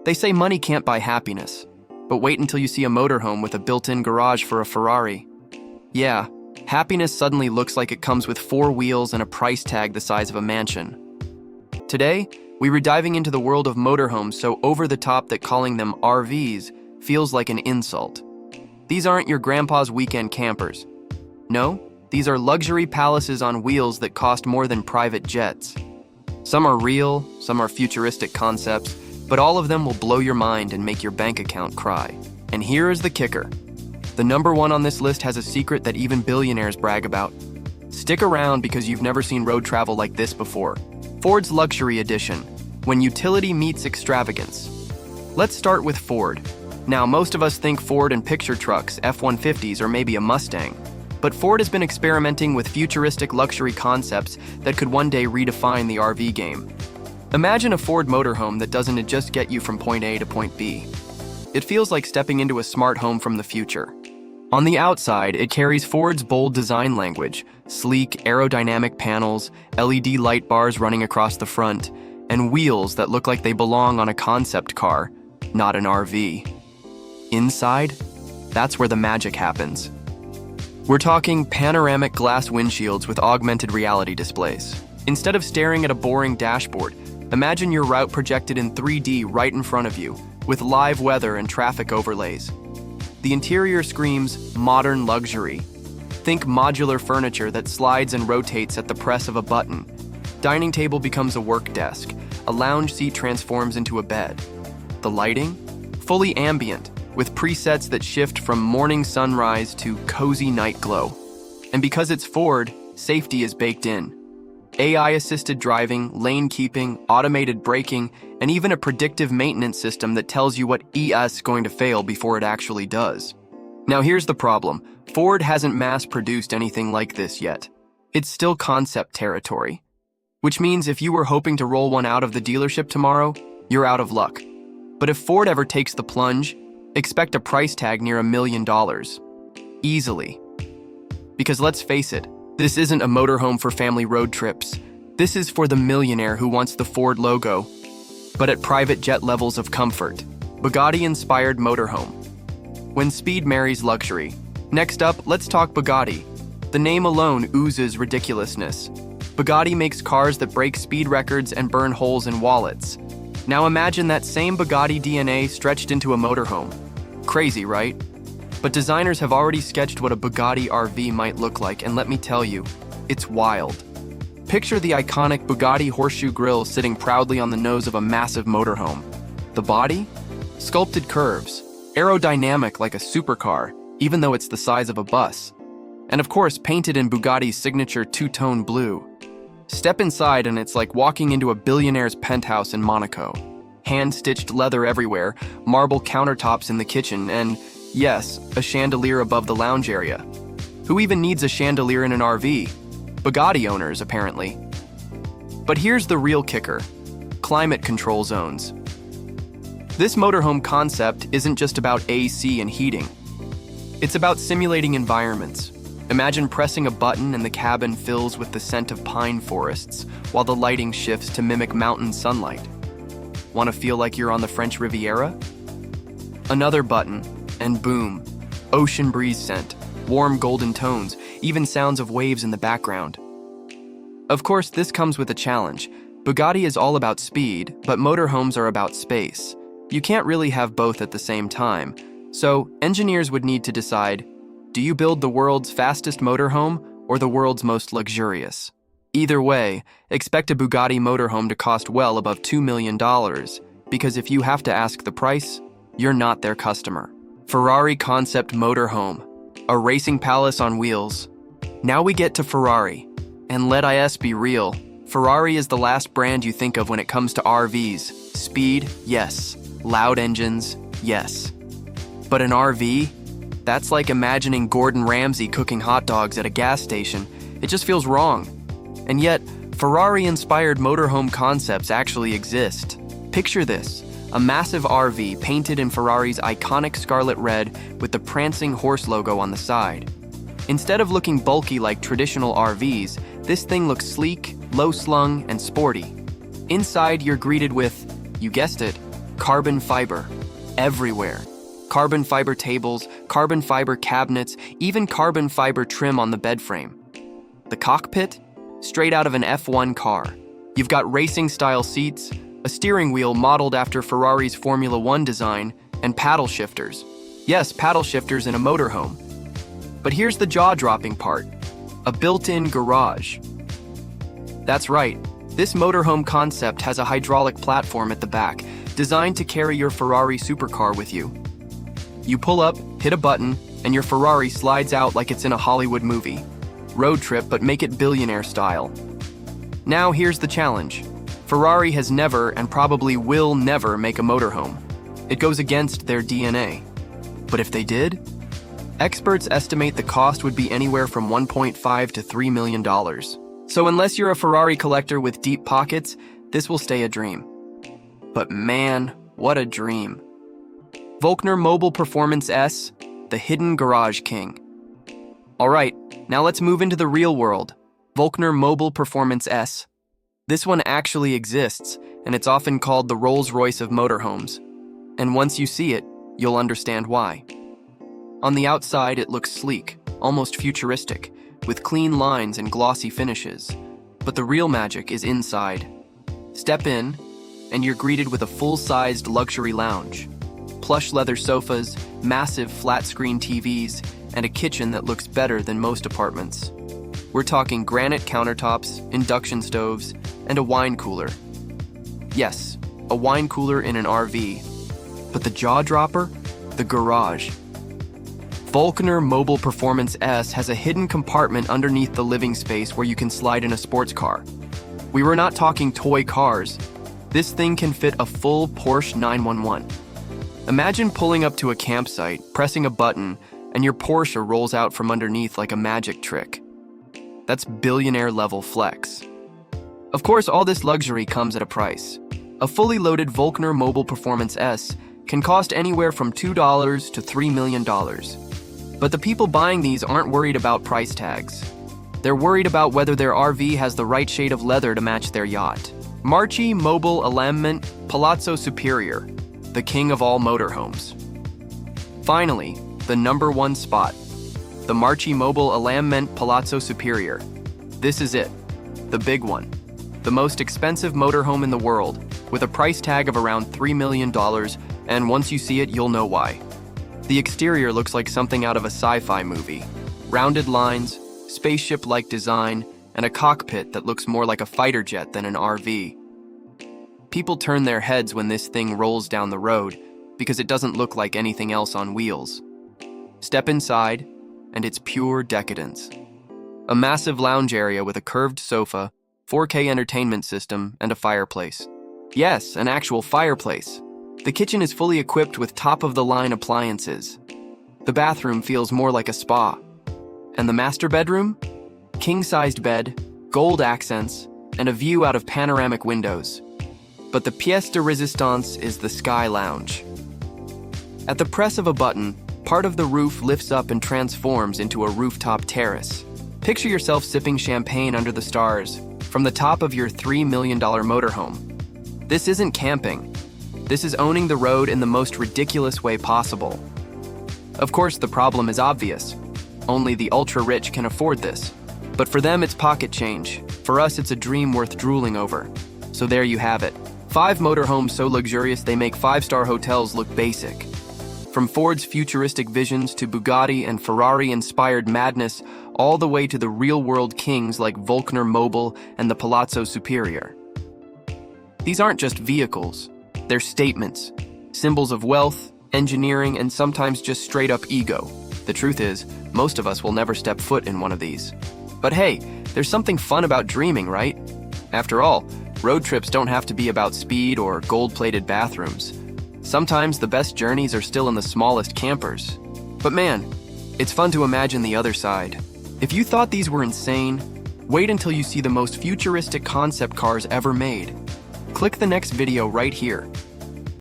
They say money can't buy happiness, but wait until you see a motorhome with a built-in garage for a Ferrari. Yeah, happiness suddenly looks like it comes with 4 wheels and a price tag the size of a mansion. Today, we were diving into the world of motorhomes so over-the-top that calling them RVs feels like an insult. These aren't your grandpa's weekend campers. No, these are luxury palaces on wheels that cost more than private jets. Some are real, some are futuristic concepts, but all of them will blow your mind and make your bank account cry. And here is the kicker. The number 1 on this list has a secret that even billionaires brag about. Stick around because you've never seen road travel like this before. Ford's Luxury Edition, when utility meets extravagance. Let's start with Ford. Now, most of us think Ford and picture trucks, F-150s, or maybe a Mustang. But Ford has been experimenting with futuristic luxury concepts that could one day redefine the RV game. Imagine a Ford motorhome that doesn't just get you from point A to point B. It feels like stepping into a smart home from the future. On the outside, it carries Ford's bold design language, sleek, aerodynamic panels, LED light bars running across the front, and wheels that look like they belong on a concept car, not an RV. Inside, that's where the magic happens. We're talking panoramic glass windshields with augmented reality displays. Instead of staring at a boring dashboard, imagine your route projected in 3D right in front of you, with live weather and traffic overlays. The interior screams modern luxury. Think modular furniture that slides and rotates at the press of a button. Dining table becomes a work desk. A lounge seat transforms into a bed. The lighting? Fully ambient, with presets that shift from morning sunrise to cozy night glow. And because it's Ford, safety is baked in. AI-assisted driving, lane keeping, automated braking, and even a predictive maintenance system that tells you what is going to fail before it actually does. Now here's the problem. Ford hasn't mass-produced anything like this yet. It's still concept territory. Which means if you were hoping to roll one out of the dealership tomorrow, you're out of luck. But if Ford ever takes the plunge, expect a price tag near $1 million. Easily. Because let's face it, this isn't a motorhome for family road trips. This is for the millionaire who wants the Ford logo, but at private jet levels of comfort. Bugatti-inspired motorhome. When speed marries luxury. Next up, let's talk Bugatti. The name alone oozes ridiculousness. Bugatti makes cars that break speed records and burn holes in wallets. Now imagine that same Bugatti DNA stretched into a motorhome. Crazy, right? But designers have already sketched what a Bugatti RV might look like, and let me tell you, it's wild. Picture the iconic Bugatti horseshoe grille sitting proudly on the nose of a massive motorhome. The body? Sculpted curves, aerodynamic like a supercar, even though it's the size of a bus. And of course, painted in Bugatti's signature two-tone blue. Step inside and it's like walking into a billionaire's penthouse in Monaco. Hand-stitched leather everywhere, marble countertops in the kitchen, and yes, a chandelier above the lounge area. Who even needs a chandelier in an RV? Bugatti owners, apparently. But here's the real kicker. Climate control zones. This motorhome concept isn't just about AC and heating. It's about simulating environments. Imagine pressing a button and the cabin fills with the scent of pine forests, while the lighting shifts to mimic mountain sunlight. Want to feel like you're on the French Riviera? Another button, and boom, ocean breeze scent, warm golden tones, even sounds of waves in the background. Of course, this comes with a challenge. Bugatti is all about speed, but motorhomes are about space. You can't really have both at the same time. So, engineers would need to decide, do you build the world's fastest motorhome or the world's most luxurious? Either way, expect a Bugatti motorhome to cost well above $2 million, because if you have to ask the price, you're not their customer. Ferrari concept motorhome, a racing palace on wheels. Now we get to Ferrari. And let us be real, Ferrari is the last brand you think of when it comes to RVs. Speed, yes. Loud engines, yes. But an RV? That's like imagining Gordon Ramsay cooking hot dogs at a gas station. It just feels wrong. And yet, Ferrari-inspired motorhome concepts actually exist. Picture this, a massive RV painted in Ferrari's iconic scarlet red with the prancing horse logo on the side. Instead of looking bulky like traditional RVs, this thing looks sleek, low-slung, and sporty. Inside, you're greeted with, you guessed it, Carbon fiber. Everywhere. Carbon fiber tables, carbon fiber cabinets, even carbon fiber trim on the bed frame. The cockpit? Straight out of an F1 car. You've got racing-style seats, a steering wheel modeled after Ferrari's Formula 1 design, and paddle shifters. Yes, paddle shifters in a motorhome. But here's the jaw-dropping part. A built-in garage. That's right. This motorhome concept has a hydraulic platform at the back, designed to carry your Ferrari supercar with you. You pull up, hit a button, and your Ferrari slides out like it's in a Hollywood movie. Road trip, but make it billionaire style. Now here's the challenge. Ferrari has never and probably will never make a motorhome. It goes against their DNA. But if they did? Experts estimate the cost would be anywhere from $1.5 to $3 million. So unless you're a Ferrari collector with deep pockets, this will stay a dream. But man, what a dream. Volkner Mobil Performance S, the hidden garage king. All right, now let's move into the real world. Volkner Mobil Performance S. This one actually exists, and it's often called the Rolls-Royce of motorhomes. And once you see it, you'll understand why. On the outside, it looks sleek, almost futuristic, with clean lines and glossy finishes. But the real magic is inside. Step in, and you're greeted with a full-sized luxury lounge. Plush leather sofas, massive flat-screen TVs, and a kitchen that looks better than most apartments. We're talking granite countertops, induction stoves, and a wine cooler. Yes, a wine cooler in an RV. But the jaw-dropper? The garage. Volkner Mobil Performance S has a hidden compartment underneath the living space where you can slide in a sports car. We were not talking toy cars. This thing can fit a full Porsche 911. Imagine pulling up to a campsite, pressing a button, and your Porsche rolls out from underneath like a magic trick. That's billionaire-level flex. Of course, all this luxury comes at a price. A fully loaded Volkner Mobil Performance S can cost anywhere from $2 to $3 million. But the people buying these aren't worried about price tags. They're worried about whether their RV has the right shade of leather to match their yacht. Marchi Mobil Alignment Palazzo Superior, the king of all motorhomes. Finally, the #1 spot, the Marchi Mobil Alignment Palazzo Superior. This is it, the big one, the most expensive motorhome in the world, with a price tag of around $3 million, and once you see it, you'll know why. The exterior looks like something out of a sci-fi movie. Rounded lines, spaceship-like design, and a cockpit that looks more like a fighter jet than an RV. People turn their heads when this thing rolls down the road because it doesn't look like anything else on wheels. Step inside, and it's pure decadence. A massive lounge area with a curved sofa, 4K entertainment system, and a fireplace. Yes, an actual fireplace. The kitchen is fully equipped with top-of-the-line appliances. The bathroom feels more like a spa. And the master bedroom? King-sized bed, gold accents, and a view out of panoramic windows. But the pièce de résistance is the Sky Lounge. At the press of a button, part of the roof lifts up and transforms into a rooftop terrace. Picture yourself sipping champagne under the stars from the top of your $3 million motorhome. This isn't camping. This is owning the road in the most ridiculous way possible. Of course, the problem is obvious. Only the ultra-rich can afford this. But for them, it's pocket change. For us, it's a dream worth drooling over. So there you have it. 5 motorhomes so luxurious they make 5-star hotels look basic. From Ford's futuristic visions to Bugatti and Ferrari-inspired madness, all the way to the real-world kings like Volkner Mobil and the Palazzo Superior. These aren't just vehicles. They're statements, symbols of wealth, engineering, and sometimes just straight-up ego. The truth is, most of us will never step foot in one of these. But hey, there's something fun about dreaming, right? After all, road trips don't have to be about speed or gold-plated bathrooms. Sometimes the best journeys are still in the smallest campers. But man, it's fun to imagine the other side. If you thought these were insane, wait until you see the most futuristic concept cars ever made. Click the next video right here.